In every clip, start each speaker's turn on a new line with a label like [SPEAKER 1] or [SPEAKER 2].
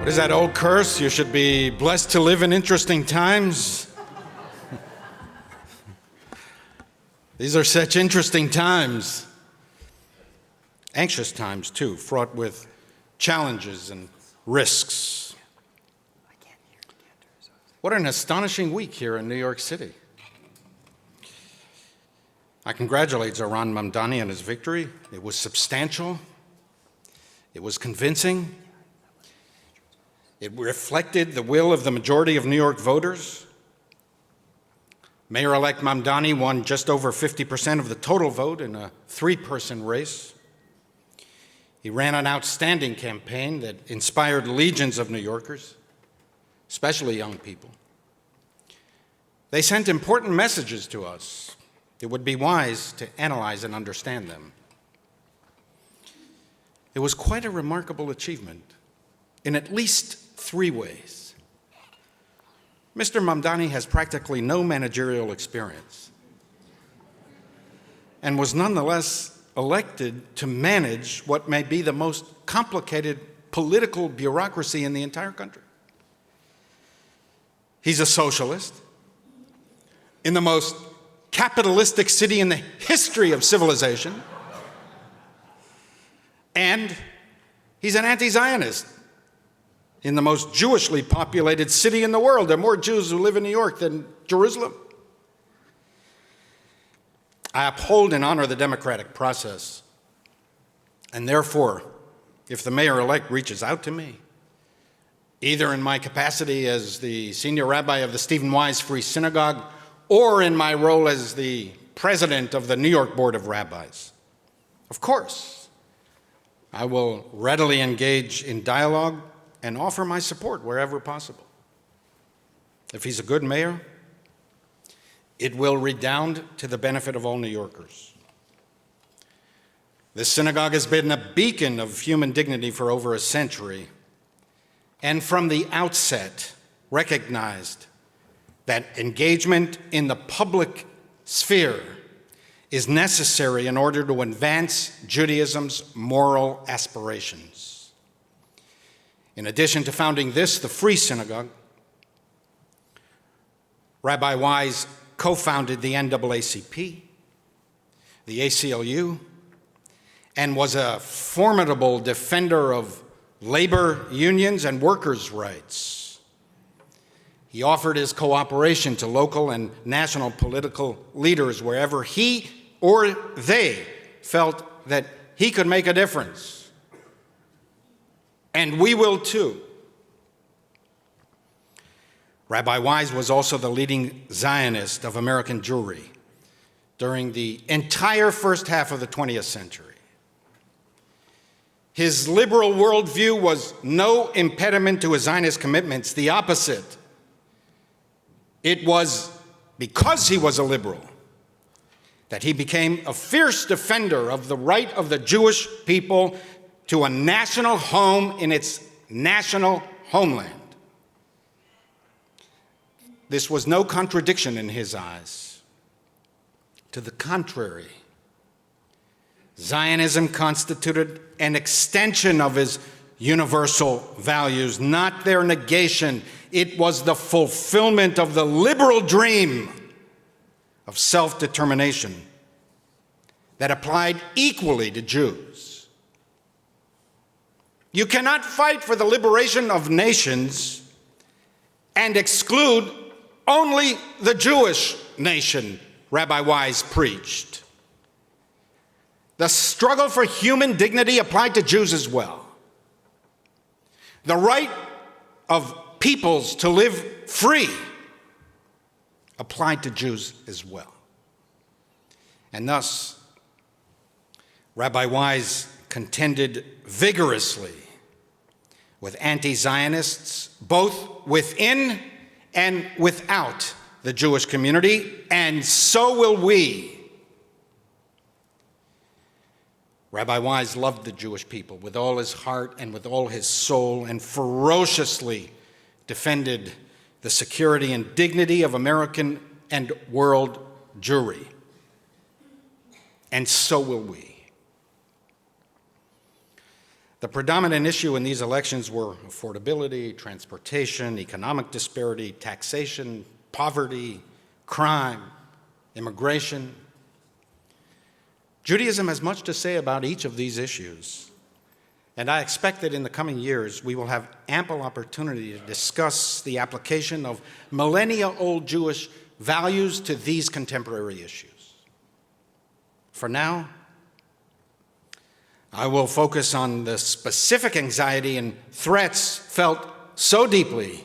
[SPEAKER 1] What is that old curse? You should be blessed to live in interesting times. These are such interesting times. Anxious times, too, fraught with challenges and risks. What an astonishing week here in New York City. I congratulate Zohran Mamdani on his victory. It was substantial. It was convincing. It reflected the will of the majority of New York voters. Mayor-elect Mamdani won just over 50% of the total vote in a three-person race. He ran an outstanding campaign that inspired legions of New Yorkers, especially young people. They sent important messages to us. It would be wise to analyze and understand them. It was quite a remarkable achievement in at least three ways. Mr. Mamdani has practically no managerial experience and was nonetheless elected to manage what may be the most complicated political bureaucracy in the entire country. He's a socialist in the most capitalistic city in the history of civilization, and he's an anti-Zionist in the most Jewishly populated city in the world. There are more Jews who live in New York than Jerusalem. I uphold and honor the democratic process, and therefore, if the mayor-elect reaches out to me, either in my capacity as the senior rabbi of the Stephen Wise Free Synagogue or in my role as the president of the New York Board of Rabbis, of course, I will readily engage in dialogue and offer my support wherever possible. If he's a good mayor, it will redound to the benefit of all New Yorkers. This synagogue has been a beacon of human dignity for over a century, and from the outset recognized that engagement in the public sphere is necessary in order to advance Judaism's moral aspirations. In addition to founding the Free Synagogue, Rabbi Wise co-founded the NAACP, the ACLU, and was a formidable defender of labor unions and workers' rights. He offered his cooperation to local and national political leaders wherever he or they felt that he could make a difference. And we will too. Rabbi Wise was also the leading Zionist of American Jewry during the entire first half of the 20th century. His liberal worldview was no impediment to his Zionist commitments, the opposite. It was because he was a liberal that he became a fierce defender of the right of the Jewish people to a national home in its national homeland. This was no contradiction in his eyes. To the contrary, Zionism constituted an extension of his universal values, not their negation. It was the fulfillment of the liberal dream of self-determination that applied equally to Jews. You cannot fight for the liberation of nations and exclude only the Jewish nation, Rabbi Wise preached. The struggle for human dignity applied to Jews as well. The right of peoples to live free applied to Jews as well. And thus, Rabbi Wise contended vigorously with anti-Zionists, both within and without the Jewish community, and so will we. Rabbi Wise loved the Jewish people with all his heart and with all his soul, and ferociously defended the security and dignity of American and world Jewry. And so will we. The predominant issue in these elections were affordability, transportation, economic disparity, taxation, poverty, crime, immigration. Judaism has much to say about each of these issues, and I expect that in the coming years we will have ample opportunity to discuss the application of millennia-old Jewish values to these contemporary issues. For now, I will focus on the specific anxiety and threats felt so deeply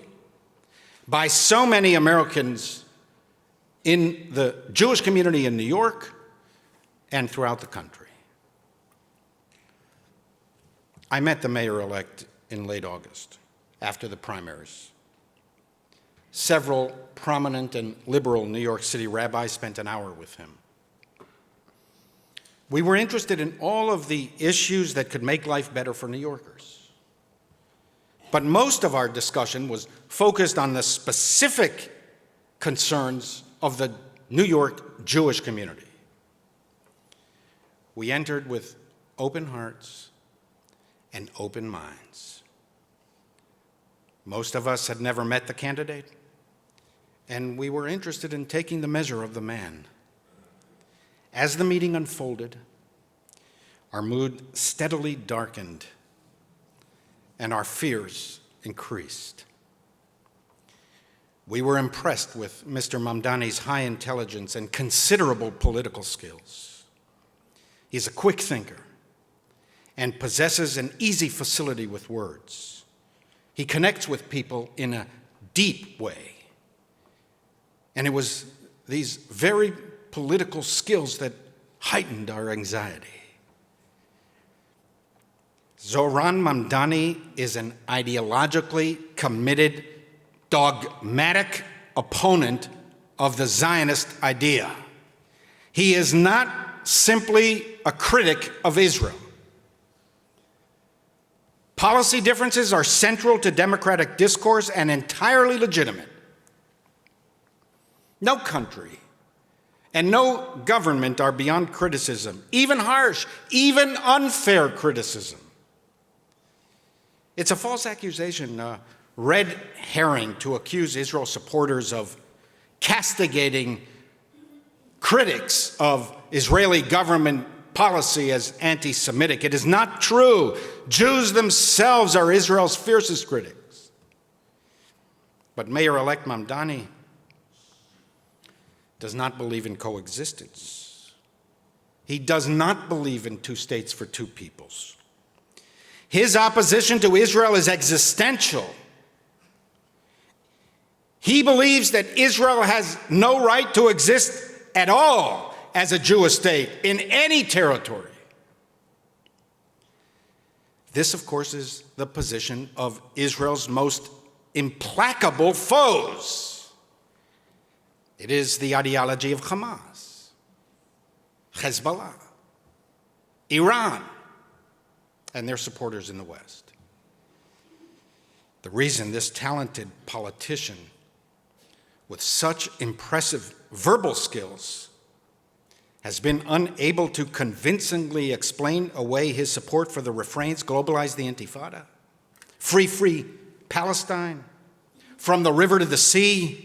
[SPEAKER 1] by so many Americans in the Jewish community in New York and throughout the country. I met the mayor-elect in late August, after the primaries. Several prominent and liberal New York City rabbis spent an hour with him. We were interested in all of the issues that could make life better for New Yorkers. But most of our discussion was focused on the specific concerns of the New York Jewish community. We entered with open hearts and open minds. Most of us had never met the candidate, and we were interested in taking the measure of the man. As the meeting unfolded, our mood steadily darkened and our fears increased. We were impressed with Mr. Mamdani's high intelligence and considerable political skills. He's a quick thinker and possesses an easy facility with words. He connects with people in a deep way. And it was these very political skills that heightened our anxiety. Zohran Mamdani is an ideologically committed, dogmatic opponent of the Zionist idea. He is not simply a critic of Israel. Policy differences are central to democratic discourse and entirely legitimate. No country and no government are beyond criticism, even harsh, even unfair criticism. It's a false accusation, a red herring to accuse Israel supporters of castigating critics of Israeli government policy as anti-Semitic. It is not true. Jews themselves are Israel's fiercest critics. But Mayor-elect Mamdani does not believe in coexistence. He does not believe in two states for two peoples. His opposition to Israel is existential. He believes that Israel has no right to exist at all as a Jewish state in any territory. This, of course, is the position of Israel's most implacable foes. It is the ideology of Hamas, Hezbollah, Iran, and their supporters in the West. The reason this talented politician with such impressive verbal skills has been unable to convincingly explain away his support for the refrains, globalize the Intifada, free Palestine, from the river to the sea,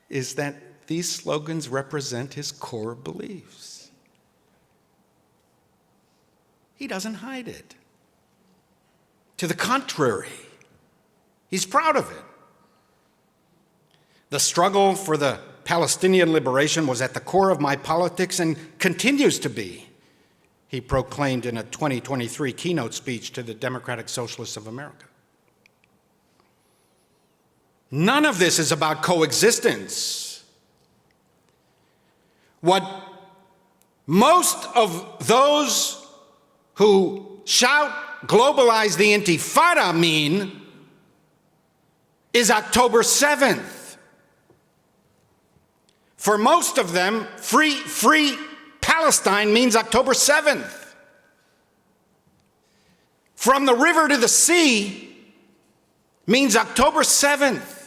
[SPEAKER 1] is that these slogans represent his core beliefs. He doesn't hide it. To the contrary, he's proud of it. The struggle for the Palestinian liberation was at the core of my politics and continues to be, he proclaimed in a 2023 keynote speech to the Democratic Socialists of America. None of this is about coexistence. What most of those who shout globalize the Intifada mean is October 7th. For most of them, free Palestine means October 7th. From the river to the sea means October 7th.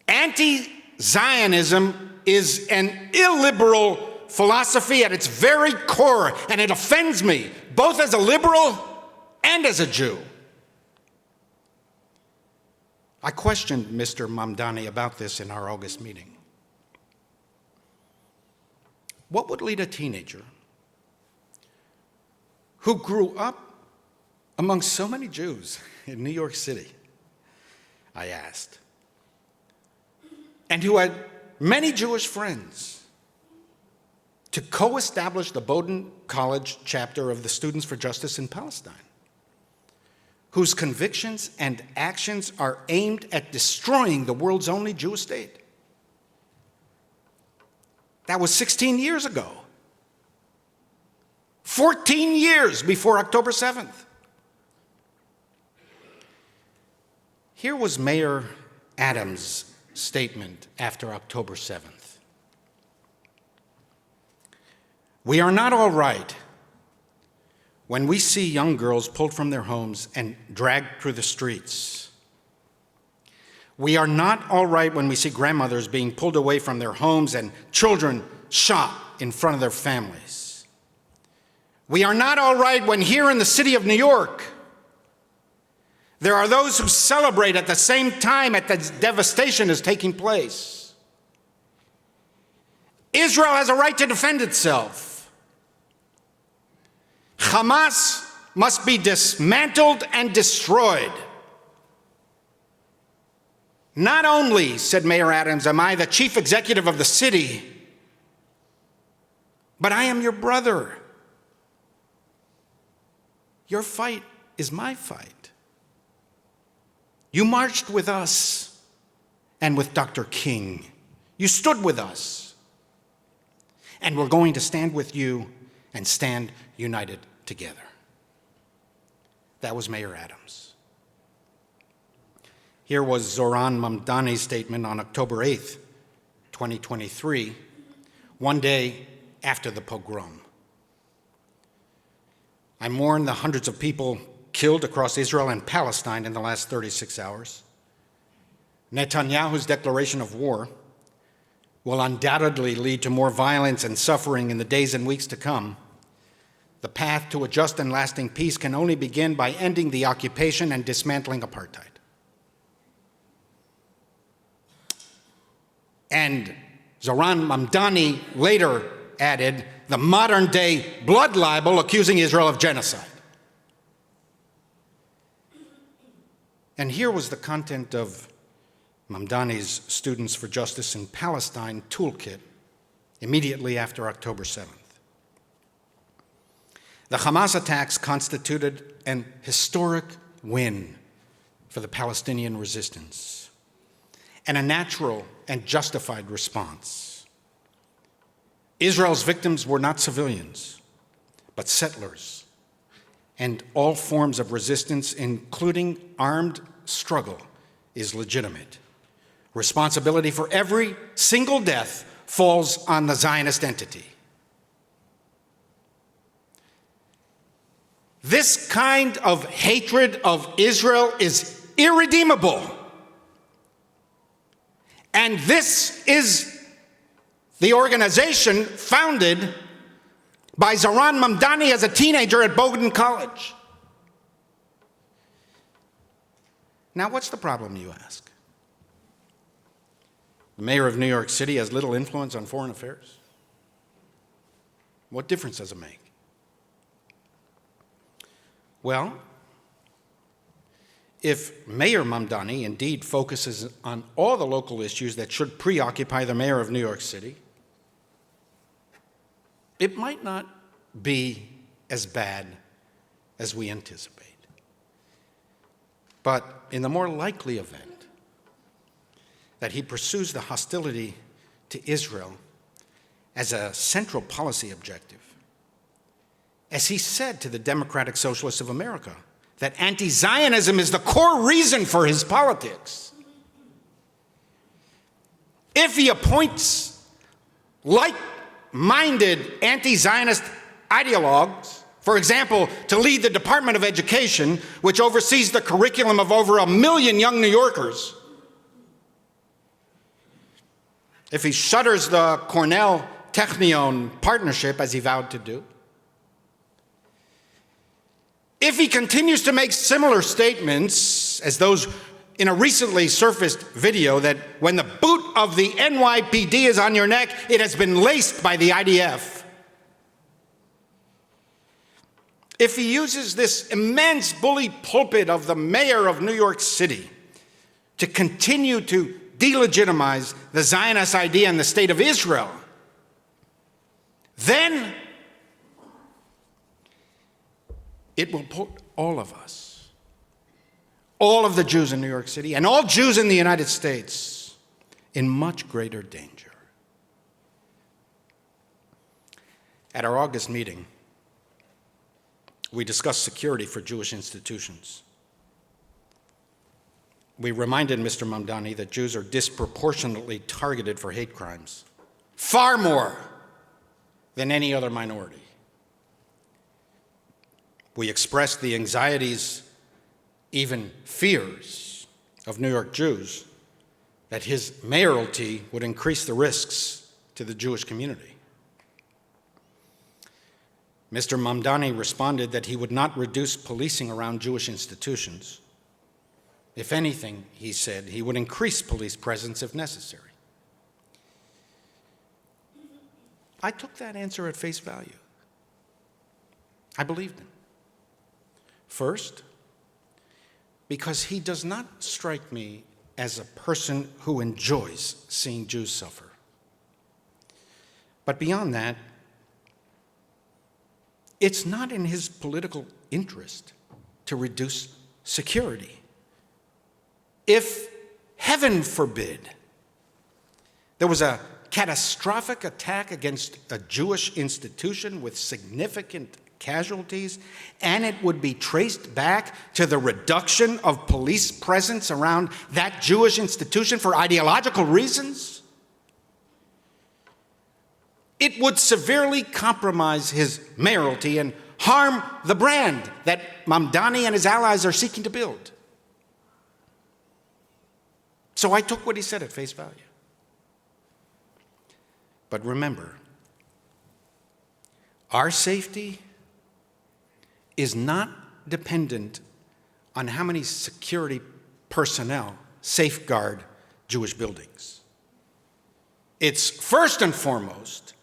[SPEAKER 1] Anti-Zionism is an illiberal philosophy at its very core, and it offends me, both as a liberal and as a Jew. I questioned Mr. Mamdani about this in our August meeting. What would lead a teenager who grew up among so many Jews in New York City, I asked, and who had many Jewish friends, to co-establish the Bowdoin College chapter of the Students for Justice in Palestine, whose convictions and actions are aimed at destroying the world's only Jewish state? That was 16 years ago. 14 years before October 7th. Here was Mayor Adams' statement after October 7th. We are not all right when we see young girls pulled from their homes and dragged through the streets. We are not all right when we see grandmothers being pulled away from their homes and children shot in front of their families. We are not all right when here in the city of New York, there are those who celebrate at the same time that the devastation is taking place. Israel has a right to defend itself. Hamas must be dismantled and destroyed. Not only, said Mayor Adams, am I the chief executive of the city, but I am your brother. Your fight is my fight. You marched with us and with Dr. King. You stood with us. And we're going to stand with you and stand united together. That was Mayor Adams. Here was Zohran Mamdani's statement on October 8th, 2023, one day after the pogrom. I mourn the hundreds of people killed across Israel and Palestine in the last 36 hours. Netanyahu's declaration of war will undoubtedly lead to more violence and suffering in the days and weeks to come. The path to a just and lasting peace can only begin by ending the occupation and dismantling apartheid. And Zohran Mamdani later added the modern-day blood libel accusing Israel of genocide. And here was the content of Mamdani's Students for Justice in Palestine toolkit immediately after October 7th. The Hamas attacks constituted an historic win for the Palestinian resistance and a natural and justified response. Israel's victims were not civilians, but settlers, and all forms of resistance, including armed struggle, is legitimate. Responsibility for every single death falls on the Zionist entity. This kind of hatred of Israel is irredeemable. And this is the organization founded by Zohran Mamdani as a teenager at Bowdoin College. Now, what's the problem, you ask? The mayor of New York City has little influence on foreign affairs. What difference does it make? Well, if Mayor Mamdani indeed focuses on all the local issues that should preoccupy the mayor of New York City, it might not be as bad as we anticipate. But in the more likely event that he pursues the hostility to Israel as a central policy objective, as he said to the Democratic Socialists of America, that anti-Zionism is the core reason for his politics. If he appoints like-minded anti-Zionist ideologues, for example, to lead the Department of Education, which oversees the curriculum of over 1 million young New Yorkers, if he shutters the Cornell Technion partnership, as he vowed to do, if he continues to make similar statements as those in a recently surfaced video that when the boot of the NYPD is on your neck, it has been laced by the IDF. If he uses this immense bully pulpit of the mayor of New York City to continue to delegitimize the Zionist idea and the state of Israel, then it will put all of us, all of the Jews in New York City, and all Jews in the United States in much greater danger. At our August meeting, we discussed security for Jewish institutions. We reminded Mr. Mamdani that Jews are disproportionately targeted for hate crimes, far more than any other minority. We expressed the anxieties, even fears, of New York Jews that his mayoralty would increase the risks to the Jewish community. Mr. Mamdani responded that he would not reduce policing around Jewish institutions. If anything, he said, he would increase police presence if necessary. I took that answer at face value. I believed him. First, because he does not strike me as a person who enjoys seeing Jews suffer. But beyond that, it's not in his political interest to reduce security. If, heaven forbid, there was a catastrophic attack against a Jewish institution with significant casualties, and it would be traced back to the reduction of police presence around that Jewish institution for ideological reasons, it would severely compromise his mayoralty and harm the brand that Mamdani and his allies are seeking to build. So I took what he said at face value. But remember, our safety is not dependent on how many security personnel safeguard Jewish buildings. It's first and foremost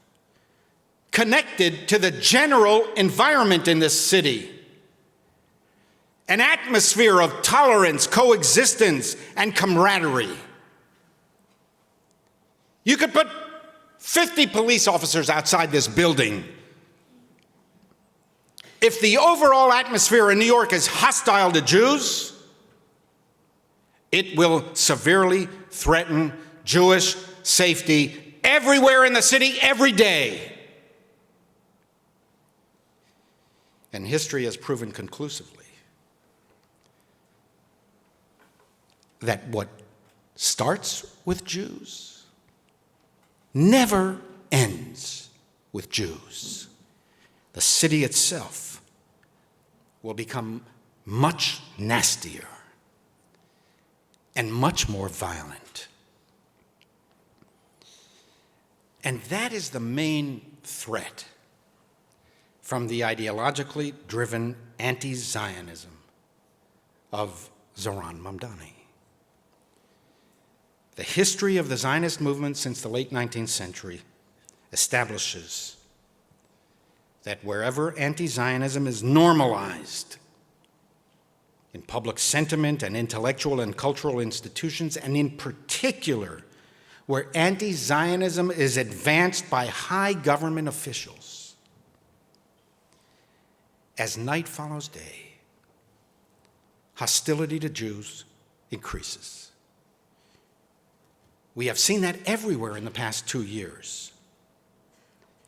[SPEAKER 1] connected to the general environment in this city, an atmosphere of tolerance, coexistence, and camaraderie. You could put 50 police officers outside this building. If the overall atmosphere in New York is hostile to Jews, it will severely threaten Jewish safety everywhere in the city, every day. And history has proven conclusively that what starts with Jews never ends with Jews. The city itself will become much nastier and much more violent. And that is the main threat from the ideologically driven anti-Zionism of Zohran Mamdani. The history of the Zionist movement since the late 19th century establishes that wherever anti-Zionism is normalized in public sentiment and intellectual and cultural institutions, and in particular, where anti-Zionism is advanced by high government officials, as night follows day, hostility to Jews increases. We have seen that everywhere in the past 2 years.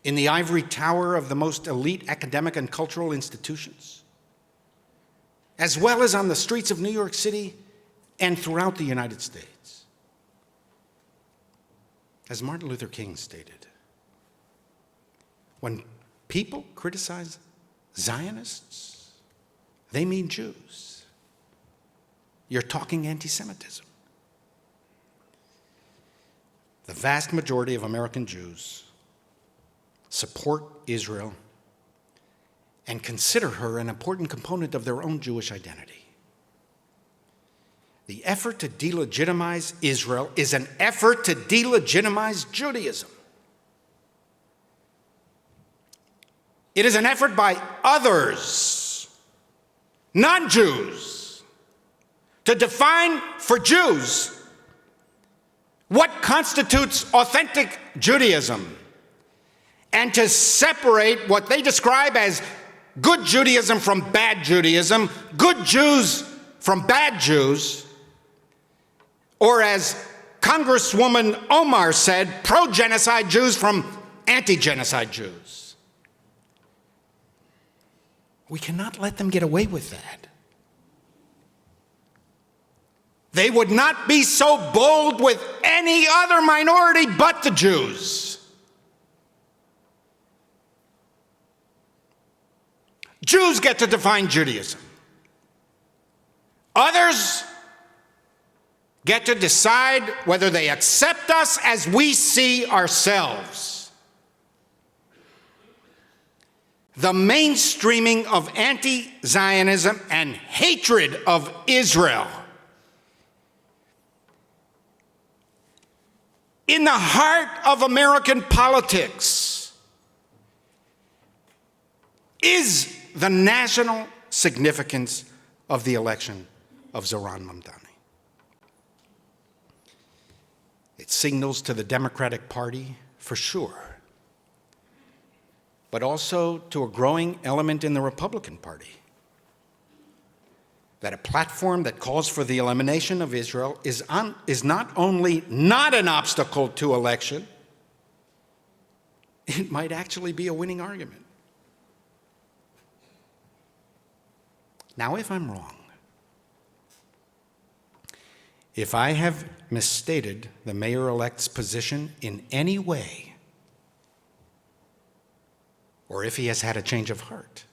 [SPEAKER 1] In the ivory tower of the most elite academic and cultural institutions, as well as on the streets of New York City and throughout the United States. As Martin Luther King stated, when people criticize Zionists, they mean Jews. You're talking anti-Semitism. The vast majority of American Jews support Israel, and consider her an important component of their own Jewish identity. The effort to delegitimize Israel is an effort to delegitimize Judaism. It is an effort by others, non-Jews, to define for Jews what constitutes authentic Judaism and to separate what they describe as good Judaism from bad Judaism, good Jews from bad Jews, or as Congresswoman Omar said, pro-genocide Jews from anti-genocide Jews. We cannot let them get away with that. They would not be so bold with any other minority but the Jews. Jews get to define Judaism. Others get to decide whether they accept us as we see ourselves. The mainstreaming of anti-Zionism and hatred of Israel in the heart of American politics is the national significance of the election of Zohran Mamdani. It signals to the Democratic Party, for sure, but also to a growing element in the Republican Party, that a platform that calls for the elimination of Israel is not only not an obstacle to election, it might actually be a winning argument. Now, if I'm wrong, if I have misstated the mayor-elect's position in any way, or if he has had a change of heart,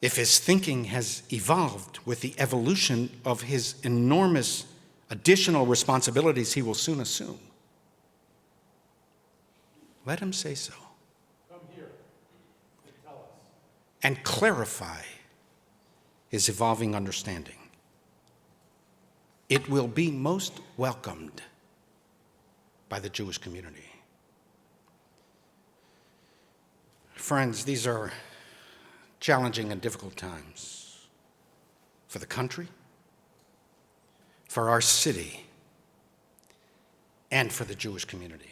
[SPEAKER 1] if his thinking has evolved with the evolution of his enormous additional responsibilities he will soon assume, let him say so.
[SPEAKER 2] Come here and tell us.
[SPEAKER 1] And clarify his evolving understanding. It will be most welcomed by the Jewish community. Friends, these are challenging and difficult times for the country, for our city, and for the Jewish community.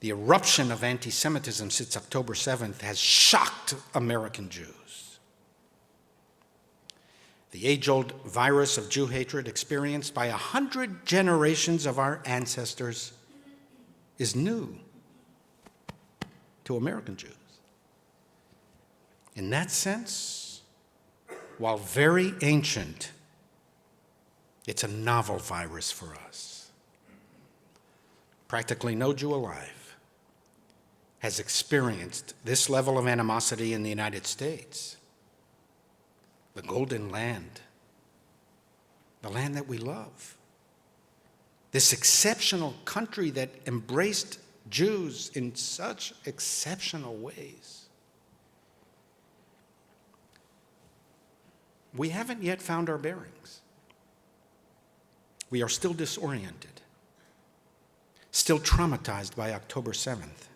[SPEAKER 1] The eruption of anti-Semitism since October 7th has shocked American Jews. The age-old virus of Jew hatred experienced by 100 generations of our ancestors is new to American Jews. In that sense, while very ancient, it's a novel virus for us. Practically no Jew alive has experienced this level of animosity in the United States. The Golden Land, the land that we love, this exceptional country that embraced Jews in such exceptional ways. We haven't yet found our bearings. We are still disoriented, still traumatized by October 7th,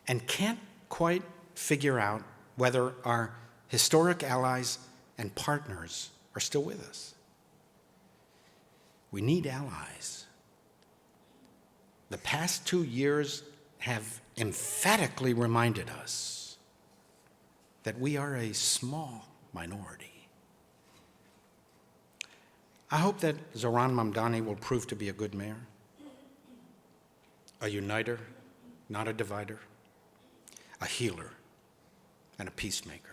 [SPEAKER 1] and can't quite figure out whether our historic allies and partners are still with us. We need allies. The past 2 years have emphatically reminded us that we are a small minority. I hope that Zohran Mamdani will prove to be a good mayor, a uniter, not a divider, a healer, and a peacemaker.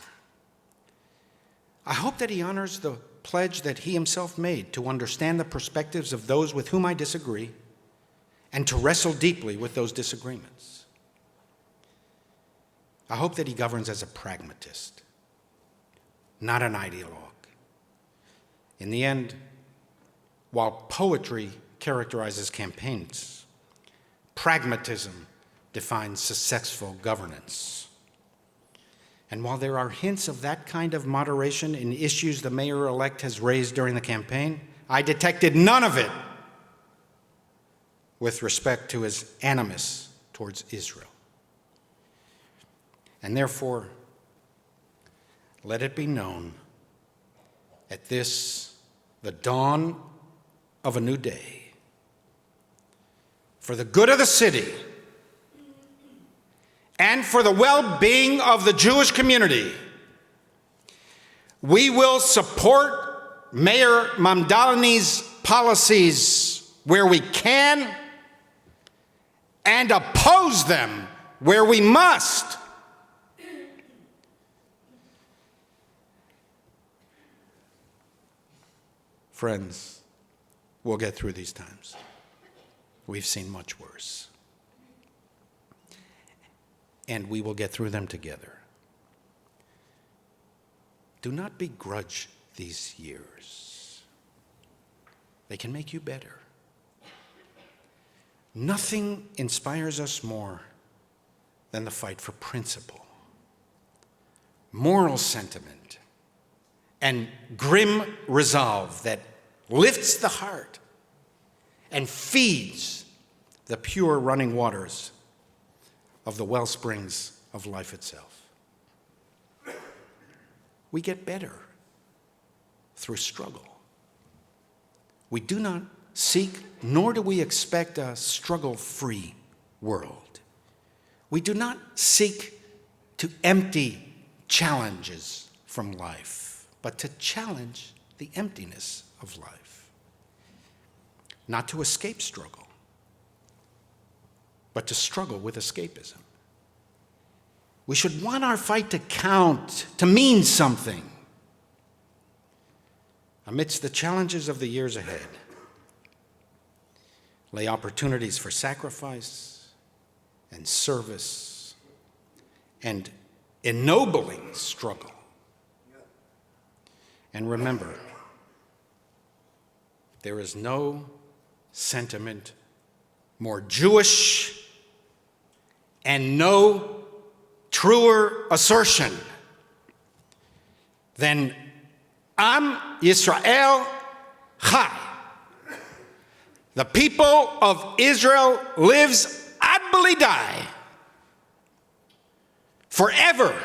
[SPEAKER 1] I hope that he honors the pledge that he himself made to understand the perspectives of those with whom I disagree and to wrestle deeply with those disagreements. I hope that he governs as a pragmatist, not an ideologue. In the end, while poetry characterizes campaigns, pragmatism defines successful governance. And while there are hints of that kind of moderation in issues the mayor-elect has raised during the campaign, I detected none of it with respect to his animus towards Israel. And therefore, let it be known at this, the dawn of a new day, for the good of the city and for the well-being of the Jewish community, we will support Mayor Mamdani's policies where we can and oppose them where we must. Friends, we'll get through these times. We've seen much worse. And we will get through them together. Do not begrudge these years. They can make you better. Nothing inspires us more than the fight for principle, moral sentiment, and grim resolve that lifts the heart and feeds the pure running waters of the wellsprings of life itself. We get better through struggle. We do not seek, nor do we expect a struggle-free world. We do not seek to empty challenges from life, but to challenge the emptiness of life. Not to escape struggle, but to struggle with escapism. We should want our fight to count, to mean something. Amidst the challenges of the years ahead, lay opportunities for sacrifice and service and ennobling struggle. And remember, there is no sentiment more Jewish and no truer assertion than Am Yisrael Chai. The people of Israel lives ad belidai, forever,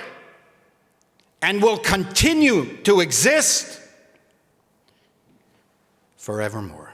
[SPEAKER 1] and will continue to exist forevermore.